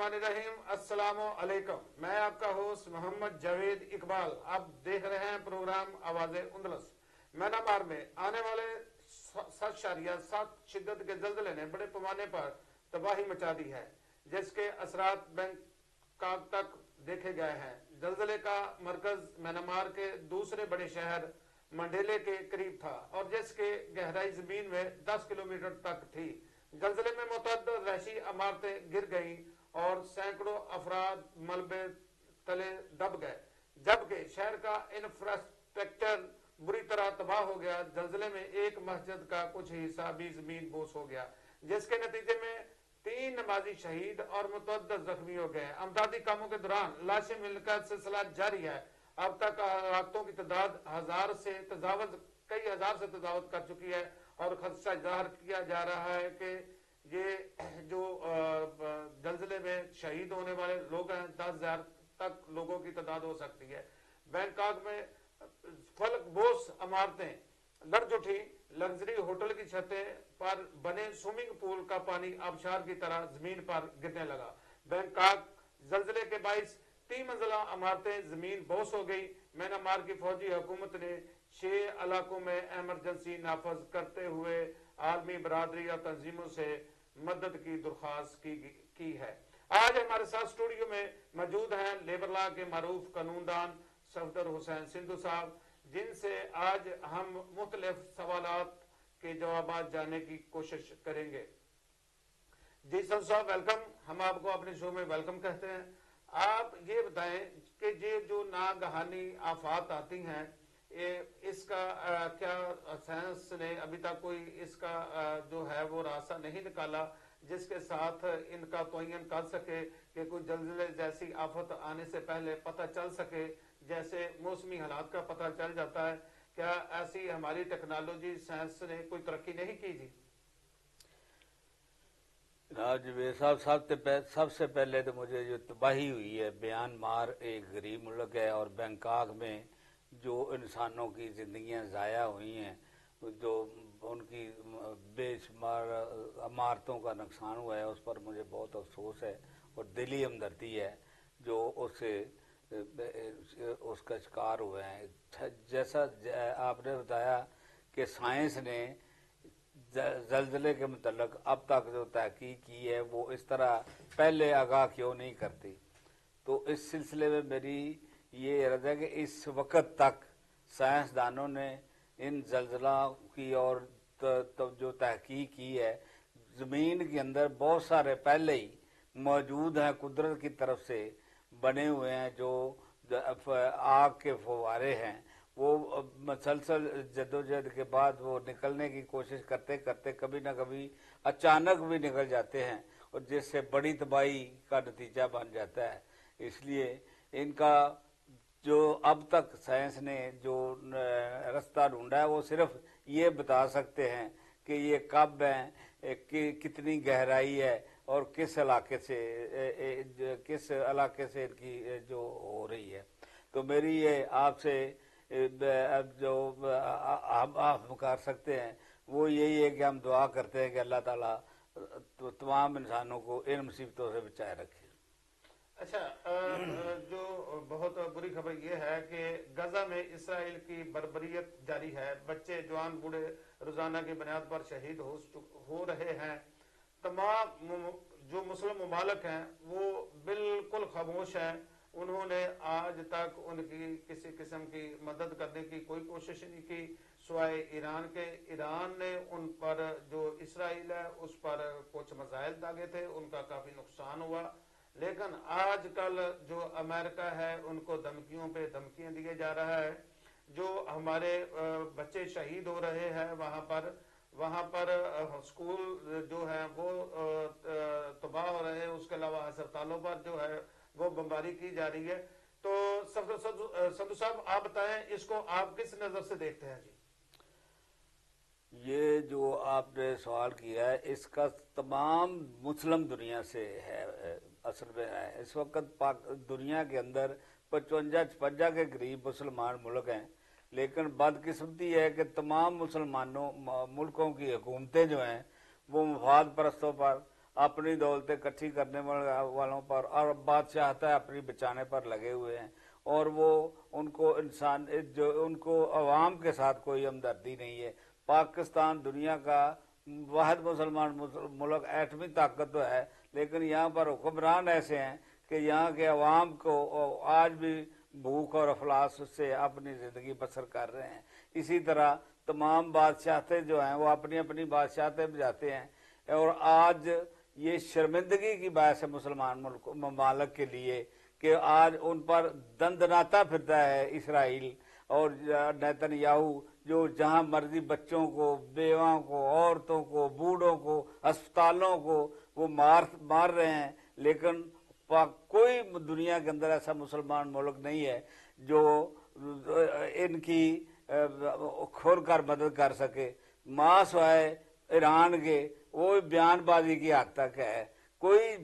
बिस्मिल्लाहिर्रहमानिर्रहीम। अस्सलामु अलैकुम। मैं आपका होस्ट मोहम्मद जावेद इकबाल। आप देख रहे हैं प्रोग्राम आवाज़े उंदलस। म्यांमार में आने वाले 7.7 शिद्दत के जल्जले ने बड़े पैमाने पर तबाही मचा दी है, जिसके असरात बैंकॉक तक देखे गए हैं। जल्जले का मरकज म्यांमार के दूसरे बड़े शहर मंडेले के करीब था और जिसके गहराई जमीन में 10 किलोमीटर तक थी। जल्जले में मुतअद्दिद रहशी इमारतें गिर गईं और सैकड़ों अफराद मलबे तले दब गए, जबकि शहर का इंफ्रास्ट्रक्चर बुरी तरह तबाह हो गया। जल्जले में एक मस्जिद का कुछ हिस्सा भी जमीन बोस हो गया, जिसके नतीजे में 3 नमाजी शहीद और मुतअद्दिद जख्मी हो गए। अमदादी कामों के दौरान लाशें मिलने का सिलसिला जारी है। अब तक हलाकों की तादाद कई हजार से तजावज कर चुकी है और खदशा जाहिर किया जा रहा है कि ये जो जल्जले में शहीद होने वाले लोग हैं 10,000 तक लोगों की तादाद हो सकती है। बैंकॉक में फलक बोस इमारतें लर्ज उठी। लग्जरी होटल की छतें पर बने स्विमिंग पूल का पानी आबशार की तरह जमीन पर गिरने लगा। बैंकॉक जल्जले के 3 मंजिला इमारतें जमीन बोस हो गई। म्यांमार की फौजी हुकूमत ने 6 इलाकों में इमरजेंसी नाफज करते हुए आलमी बरादरी और तंजीमों से मदद की दरख्वास्त की है। आज हमारे साथ स्टूडियो में मौजूद हैं लेबर लॉ के मारूफ कानूनदान सफदर हुसैन सिंधु साहब, जिनसे आज हम मुख्तलिफ सवालात के जवाब जानने की कोशिश करेंगे। जी सिंधु साहब, वेलकम। हम आपको अपने शो में वेलकम कहते हैं। आप ये बताएं कि ये जो नागहानी आफात आती हैं, इसका क्या साइंस ने अभी तक कोई इसका जो है वो रास्ता नहीं निकाला जिसके साथ इनका तयन कर सके कि कोई जल्जले जैसी आफत आने से पहले पता चल सके, जैसे मौसमी हालात का पता चल जाता है? क्या ऐसी हमारी टेक्नोलॉजी साइंस ने कोई तरक्की नहीं की? जी राजवीर साहब, सबसे पहले तो मुझे जो तबाही हुई है, म्यांमार एक गरीब मुल्क है और बैंकॉक में जो इंसानों की ज़िंदगियां ज़ाया हुई हैं, जो उनकी बेशुमार इमारतों का नुकसान हुआ है, उस पर मुझे बहुत अफसोस है और दिली हमदर्दी है जो उसका शिकार हुए हैं। जैसा आपने बताया कि साइंस ने जल्जले के मुतल्लिक अब तक जो तहकीक की है वो इस तरह पहले आगाह क्यों नहीं करती, तो इस सिलसिले में मेरी ये अर्ज है कि इस वक्त तक साइंसदानों ने इन जल्जला की और जो तहकीक की है, ज़मीन के अंदर बहुत सारे पहले ही मौजूद हैं, कुदरत की तरफ से बने हुए हैं जो आग के फव्वारे हैं, वो मसलसल जद्दोजहद के बाद वो निकलने की कोशिश करते करते कभी ना कभी अचानक भी निकल जाते हैं और जिससे बड़ी तबाही का नतीजा बन जाता है। इसलिए इनका जो अब तक साइंस ने जो रास्ता ढूंढा है वो सिर्फ ये बता सकते हैं कि ये कब हैं, कि कितनी गहराई है और किस इलाके से इनकी जो हो रही है। तो मेरी ये आपसे जो हम कर सकते हैं वो यही है कि हम दुआ करते हैं कि अल्लाह ताला तो तमाम इंसानों को इन मुसीबतों से बचाए रखे। अच्छा, जो बहुत बुरी खबर यह है कि गजा में इसराइल की बर्बरियत जारी है। बच्चे, जवान, बूढ़े रोजाना की बुनियाद पर शहीद हो रहे हैं। तमाम जो मुस्लिम ममालिक हैं वो बिल्कुल खामोश हैं। उन्होंने आज तक उनकी किसी किस्म की मदद करने की कोई कोशिश नहीं की सिवाय ईरान के। ईरान ने उन पर जो इसराइल है उस पर कुछ मिसाइल दागे थे, उनका काफी नुकसान हुआ। लेकिन आजकल जो अमेरिका है उनको धमकियों पे धमकियां दिए जा रहा है। जो हमारे बच्चे शहीद हो रहे हैं वहां पर स्कूल जो है वो तबाह हो रहे हैं। उसके अलावा अस्पतालों पर जो है वो बमबारी की जा रही है। तो संधू साहब, आप बताएं इसको आप किस नजर से देखते हैं? जी, ये जो आपने सवाल किया है इसका तमाम मुस्लिम दुनिया से है, असल में है। इस वक्त दुनिया के अंदर 55-56 के करीब मुसलमान मुल्क हैं, लेकिन बदकिस्मती है कि तमाम मुसलमानों मुल्कों की हुकूमतें जो हैं वो मफाद परस्तों पर अपनी दौलतें इकट्ठी करने वालों पर और बादशाहता अपनी बचाने पर लगे हुए हैं, और वो उनको इंसान जो उनको अवाम के साथ कोई हमदर्दी नहीं है। पाकिस्तान दुनिया का वाहिद मुसलमान मुल्क, एटमी ताकत तो है, लेकिन यहाँ पर हुक्मरान ऐसे हैं कि यहाँ के अवाम को आज भी भूख और अफलास से अपनी ज़िंदगी बसर कर रहे हैं। इसी तरह तमाम बादशाहतें जो हैं वो अपनी अपनी बादशाहतें बजाते हैं, और आज ये शर्मिंदगी की बात है मुसलमान ममालिक के लिए कि आज उन पर दंदनाता फिरता है इसराइल और नेतन्याहू, जो जहां मर्जी बच्चों को, बेवाओं को, औरतों को, बूढ़ों को, अस्पतालों को वो मार रहे हैं। लेकिन कोई दुनिया के अंदर ऐसा मुसलमान मुल्क नहीं है जो इनकी खुलकर मदद कर सके। मास है ईरान के, वो बयानबाजी की हद तक है। कोई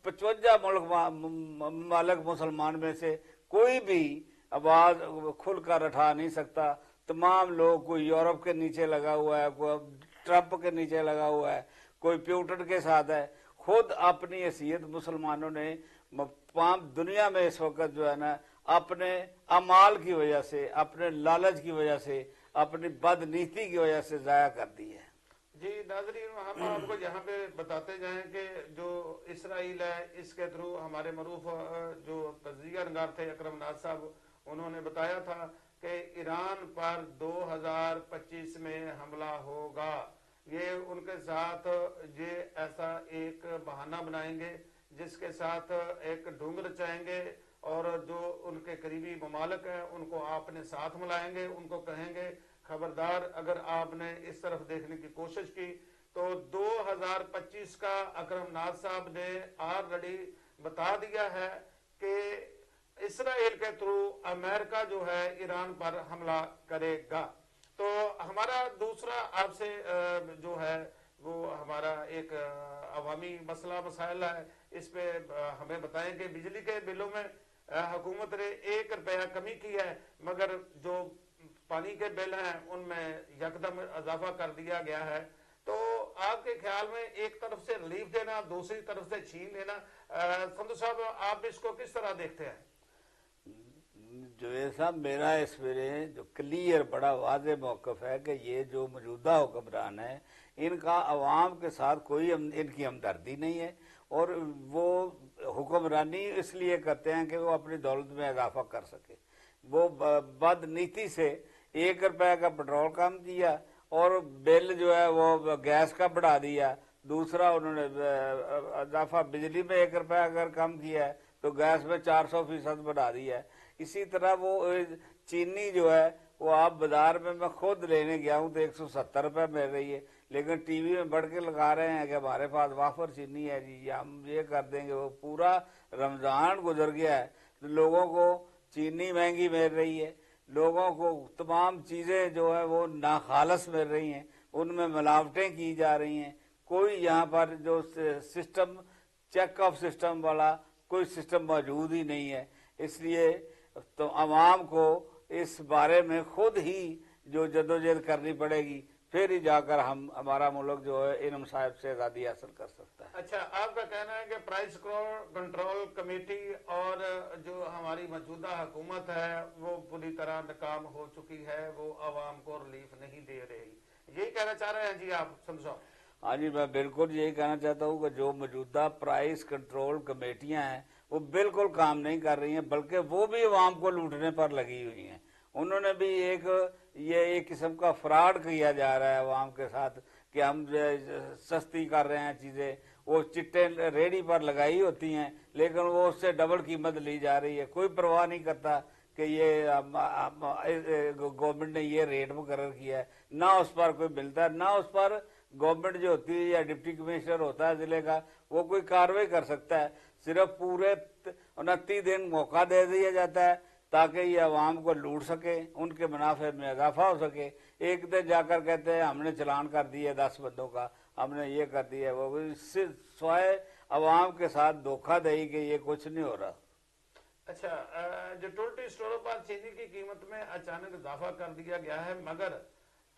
55 ममालिक मुसलमान में से कोई भी आवाज खुलकर उठा नहीं सकता। तमाम लोग, कोई यूरोप के नीचे लगा हुआ है, कोई ट्रंप के नीचे लगा हुआ है, कोई प्यूटन के साथ है। खुद अपनी हैसियत मुसलमानों ने तमाम दुनिया में इस वक्त जो है ना अपने अमाल की वजह से, अपने लालच की वजह से, अपनी बदनीति की वजह से जाया कर दी है। जी नाज़रीन, हम आपको यहाँ पे बताते जाएं कि जो इसराइल है इसके थ्रू हमारे मरूफ जो तजिया नगार थे अकरम नाज साहब, उन्होंने बताया था कि ईरान पर 2025 में हमला होगा। ये उनके साथ ये ऐसा एक बहाना बनाएंगे जिसके साथ एक ढूंढ रचाएंगे, और जो उनके करीबी ममालिक हैं उनको आपने साथ मिलाएंगे, उनको कहेंगे खबरदार अगर आपने इस तरफ देखने की कोशिश की तो 2025 का अकरम नाज साहब ने ऑलरेडी बता दिया है कि इसराइल के थ्रू अमेरिका जो है ईरान पर हमला करेगा। तो हमारा दूसरा आपसे जो है वो हमारा एक अवामी मसला मसाइल है, इस पे हमें बताएं कि बिजली के बिलों में हुकूमत ने 1 रुपया कमी की है, मगर जो पानी के बिल हैं उनमें यकदम इजाफा कर दिया गया है। तो आपके ख्याल में एक तरफ से रिलीफ देना, दूसरी तरफ से छीन लेना, संधू साहब आप इसको किस तरह देखते हैं? जो साहब, मेरा इस वेले जो क्लियर बड़ा वाज़ेह मौक़िफ़ है कि ये जो मौजूदा हुक्मरान है इनका अवाम के साथ कोई इनकी हमदर्दी नहीं है, और वो हुक्मरानी इसलिए करते हैं कि वो अपनी दौलत में इजाफा कर सके। वो बदनीति से 1 रुपये का पेट्रोल कम किया और बिल जो है वो गैस का बढ़ा दिया। दूसरा उन्होंने इजाफा बिजली में 1 रुपया अगर कम किया है तो गैस में 400% बढ़ा दिया है। इसी तरह वो चीनी जो है वो आप बाजार में, मैं खुद लेने गया हूँ तो 170 रुपये मिल रही है, लेकिन टीवी में बढ़ के लगा रहे हैं कि हमारे पास वाफर चीनी है जी, हम ये कर देंगे। वो पूरा रमजान गुजर गया है तो लोगों को चीनी महंगी मिल रही है, लोगों को तमाम चीज़ें जो है वो नाखालस मिल रही हैं, उनमें मिलावटें की जा रही हैं। कोई यहाँ पर जो सिस्टम, चेक ऑफ सिस्टम वाला कोई सिस्टम मौजूद ही नहीं है। इसलिए तो आवाम को इस बारे में खुद ही जो जदोजहद करनी पड़ेगी, फिर ही जाकर हमारा मुल्क जो है इन मसाइब से आज़ादी हासिल कर सकता है। अच्छा, आपका कहना है कि प्राइस कंट्रोल कमेटी और जो हमारी मौजूदा हुकूमत है वो पूरी तरह नाकाम हो चुकी है, वो आवाम को रिलीफ नहीं दे रही, यही कहना चाह रहे हैं जी आप समझो? हाँ जी, मैं बिल्कुल यही कहना चाहता हूँ कि जो मौजूदा प्राइस कंट्रोल कमेटियाँ हैं वो बिल्कुल काम नहीं कर रही हैं, बल्कि वो भी आवाम को लूटने पर लगी हुई हैं। उन्होंने भी एक किस्म का फ्रॉड किया जा रहा है आवाम के साथ कि हम सस्ती कर रहे हैं चीज़ें। वो चिट्टे रेडी पर लगाई होती हैं लेकिन वो उससे डबल कीमत ली जा रही है। कोई परवाह नहीं करता कि ये गवर्नमेंट ने ये रेट मुकर्रर किया है, ना उस पर कोई मिलता है, ना उस पर गवर्नमेंट जो होती है या डिप्टी कमिश्नर होता है जिले का वो कोई कार्रवाई कर सकता है। सिर्फ पूरे 29 दिन मौका दे दिया जाता है ताकि ये आवाम को लूट सके, उनके मुनाफे में इजाफा हो सके। एक दिन जाकर कहते हैं हमने चलान कर दिया 10 बंदों का, हमने ये कर दिया वो, इससे स्वयं आवाम के साथ धोखा दही कि ये कुछ नहीं हो रहा। अच्छा, जो टोल्टी स्टोरों पर चीनी की कीमत में अचानक इजाफा कर दिया गया है, मगर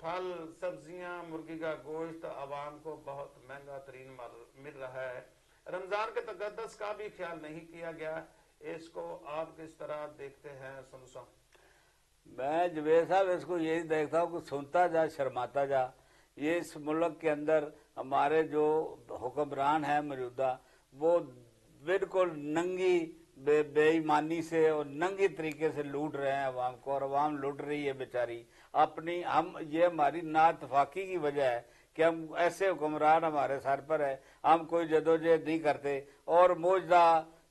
फल, सब्जियां, मुर्गी का गोश्त आवाम को बहुत महंगा तरीन मिल रहा है। रमजान के तकद्दस का भी ख्याल नहीं किया गया, इसको आप किस तरह देखते हैं संधू साहब? मैं जवेद साहब इसको यही देखता हूँ कि सुनता जा शर्माता जा। ये इस मुल्क के अंदर हमारे जो हुक्मरान हैं मौजूदा, वो बिल्कुल नंगी बेईमानी से और नंगी तरीके से लूट रहे हैं अवाम को, और अवाम लूट रही है बेचारी अपनी। ये हमारी नाइत्तेफाकी की वजह है कि हम ऐसे हुक्मरान हमारे सर पर है, हम कोई जदोजहद नहीं करते और मौजदा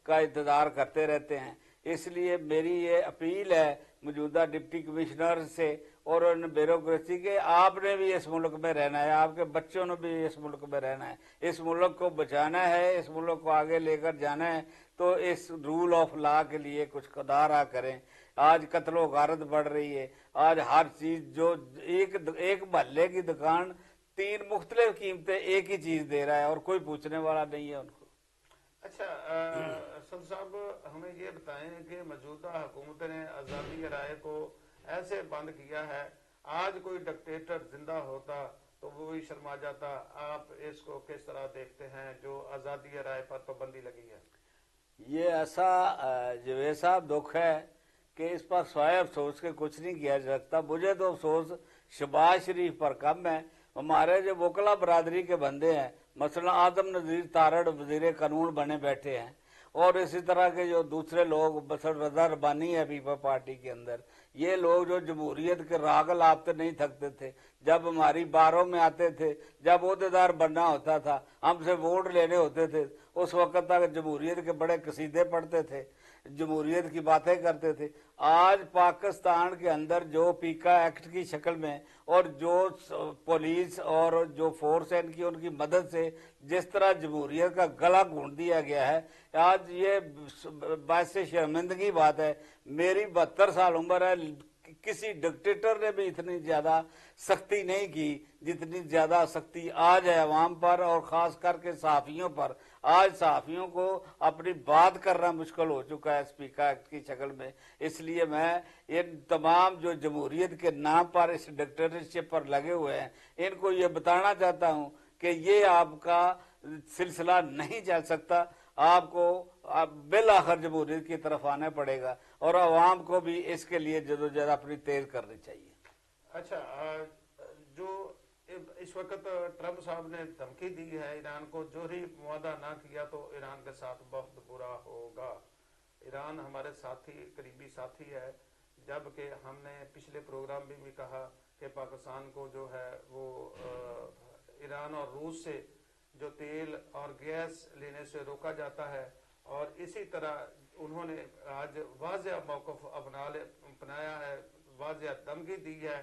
का इंतजार करते रहते हैं। इसलिए मेरी ये अपील है मौजूदा डिप्टी कमिश्नर से और उन ब्यूरोक्रेसी के, आपने भी इस मुल्क में रहना है, आपके बच्चों ने भी इस मुल्क में रहना है, इस मुल्क को बचाना है, इस मुल्क को आगे लेकर जाना है, तो इस रूल ऑफ लॉ के लिए कुछ कदारा करें। आज कत्लो गारत बढ़ रही है, आज हर चीज जो एक महल्ले की दुकान 3 मुख्तलिफ कीमतें एक ही चीज दे रहा है और कोई पूछने वाला नहीं है उनको। अच्छा संधू साहब, हमें ये बताएं कि मौजूदा हुकूमत ने आज़ादी राय को ऐसे बंद किया है, आज कोई डिक्टेटर जिंदा होता तो वो भी शर्मा जाता। आप इसको किस तरह देखते हैं जो आज़ादी राय पर पाबंदी लगी है? ये ऐसा जवेद साहब दुख है कि इस पर स्वाय अफसोस के कुछ नहीं किया जा सकता। मुझे तो अफसोस शहबाज शरीफ पर कम है। हमारे जो वकला बरादरी के बंदे हैं, मसलन आदम नजीर तारड़ वजीर कानून बने बैठे हैं, और इसी तरह के जो दूसरे लोग, मसलन रजा रबानी है पीपल पार्टी के अंदर, ये लोग जो जमहूरियत के राग लापते नहीं थकते थे, जब हमारी बारों में आते थे, जब ओहदेदार बनना होता था, हमसे वोट लेने होते थे, उस वक्त तक जमहूरियत के बड़े कसीदे पढ़ते थे, जमहूरियत की बातें करते थे। आज पाकिस्तान के अंदर जो पीका एक्ट की शक्ल में और जो पुलिस और जो फोर्स है इनकी, उनकी मदद से जिस तरह जमहूरियत का गला घूंट दिया गया है, आज ये बात शर्मिंदगी बात है। मेरी 72 साल उम्र है, किसी डिक्टेटर ने भी इतनी ज्यादा सख्ती नहीं की जितनी ज्यादा सख्ती आज है अवाम पर और खास करके सहाफियों पर। आज सहाफियों को अपनी बात करना मुश्किल हो चुका है स्पीकर एक्ट की शक्ल में। इसलिए मैं इन तमाम जो जमहूरियत के नाम पर इस डिक्टेटरशिप पर लगे हुए हैं, इनको ये बताना चाहता हूं कि ये आपका सिलसिला नहीं चल सकता। आपको बिल आखिर जमहूरियत की तरफ आना पड़ेगा और अवाम को भी इसके लिए जदोजहद अपनी तेज करनी चाहिए। अच्छा, जो इस वक्त ट्रंप साहब ने धमकी दी है ईरान को, जो ही मुआदा ना किया तो ईरान के साथ बहुत बुरा होगा। ईरान हमारे साथी, करीबी साथी है, जबकि हमने पिछले प्रोग्राम में भी कहा कि पाकिस्तान को जो है वो ईरान और रूस से जो तेल और गैस लेने से रोका जाता है, और इसी तरह उन्होंने आज वाज़ेह मौक़िफ़ अपनाया है, वाज़ेह धमकी दी है,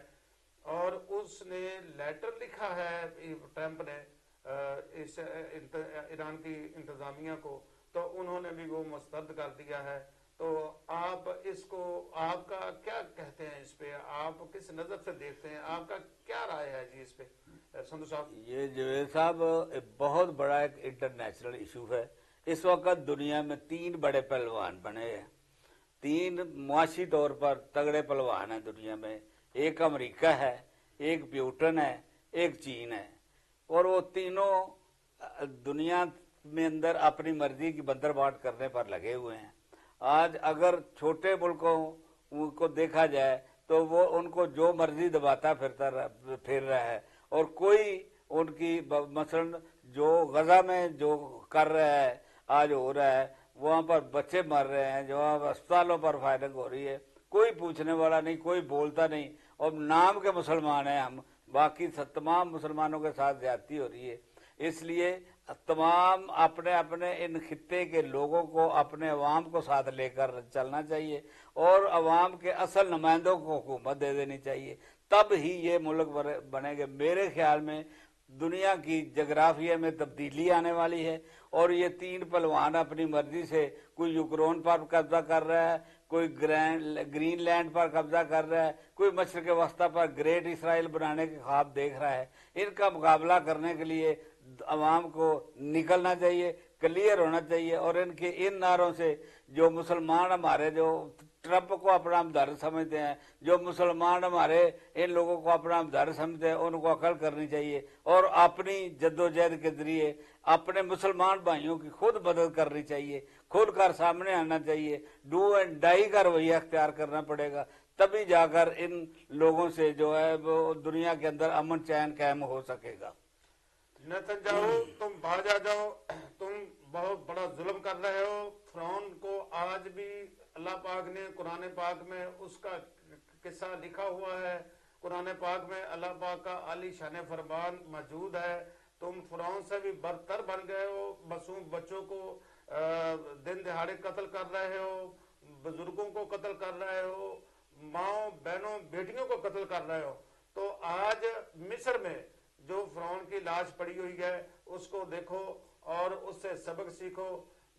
और उसने लेटर लिखा है ट्रंप ने इस ईरान की इंतजामिया को, तो उन्होंने भी वो मुस्तरद कर दिया है। तो आप इसको, आपका क्या कहते हैं इस पे, आप किस नजर से देखते हैं, आपका क्या राय है जी इस पे संधू साहब? ये जवेद साहब बहुत बड़ा एक इंटरनेशनल इशू है। इस वक्त दुनिया में 3 बड़े पहलवान बने हैं, 3 मुआशी तौर पर तगड़े पहलवान हैं दुनिया में। एक अमेरिका है, एक ब्रिटेन है, एक चीन है, और वो तीनों दुनिया में अंदर अपनी मर्जी की बंदरबाट करने पर लगे हुए हैं। आज अगर छोटे मुल्कों को देखा जाए तो वो उनको जो मर्जी दबाता फिर रहा है, और कोई उनकी मसलन जो गजा में जो कर रहा है, आज हो रहा है, वहाँ पर बच्चे मर रहे हैं, जो अस्पतालों पर फायरिंग हो रही है, कोई पूछने वाला नहीं, कोई बोलता नहीं, और नाम के मुसलमान हैं हम, बाकी तमाम मुसलमानों के साथ ज्यादती हो रही है। इसलिए तमाम अपने अपने इन खित्ते के लोगों को, अपने अवाम को साथ लेकर चलना चाहिए और अवाम के असल नुमाइंदों को हुकूमत दे देनी चाहिए, तब ही ये मुल्क बनेंगे। मेरे ख्याल में दुनिया की जगराफिया में तब्दीली आने वाली है, और ये 3 पहलवान अपनी मर्जी से, कोई यूक्रेन पर कब्जा कर रहा है, कोई ग्रीनलैंड पर कब्जा कर रहा है, कोई मशरक़ वस्ता पर ग्रेट इसराइल बनाने के ख्वाब देख रहा है। इनका मुकाबला करने के लिए अवाम को निकलना चाहिए, क्लियर होना चाहिए, और इनके इन नारों से जो मुसलमान हमारे जो ट्रंप को अपना हमदर्द समझते हैं, जो मुसलमान हमारे इन लोगों को अपना हमदर्द समझते हैं, उनको अकल करनी चाहिए और अपनी जद्दोजहद के जरिए अपने मुसलमान भाइयों की खुद मदद करनी चाहिए, खुद कर सामने आना चाहिए, डू एंड डाई का रवैया अख्तियार करना पड़ेगा, तभी जाकर इन लोगों से जो है वो दुनिया के अंदर अमन चैन कायम हो सकेगा। नेतन्याहू, तुम बाहर आ जाओ, तुम बहुत बड़ा जुल्म कर रहे हो। फिरौन को आज भी अल्लाह पाक ने कुरान पाक में उसका किस्सा लिखा हुआ है। कुरान पाक में अल्लाह पाक का आली शान फरमान मौजूद है। तुम फिरौन से भी बदतर बन गए हो, मासूम बच्चों को दिन दिहाड़े कत्ल कर रहे हो, बुजुर्गों को कत्ल कर रहे हो, माओ बहनों बेटियों को कत्ल कर रहे हो। तो आज मिस्र में जो फिरौन की लाश पड़ी हुई है उसको देखो और उससे सबक सीखो।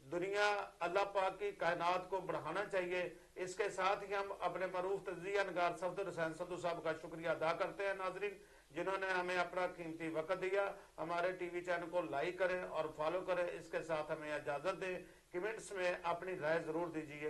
दुनिया अल्लाह पाक की कायनात को बढ़ाना चाहिए। इसके साथ ही हम अपने मरूफ तजिया नगार सफदर हुसैन संधू साहब का शुक्रिया अदा करते हैं नाजरीन, जिन्होंने हमें अपना कीमती वक्त दिया। हमारे टीवी चैनल को लाइक करें और फॉलो करें। इसके साथ हमें इजाजत दें। कमेंट्स में अपनी राय जरूर दीजिए।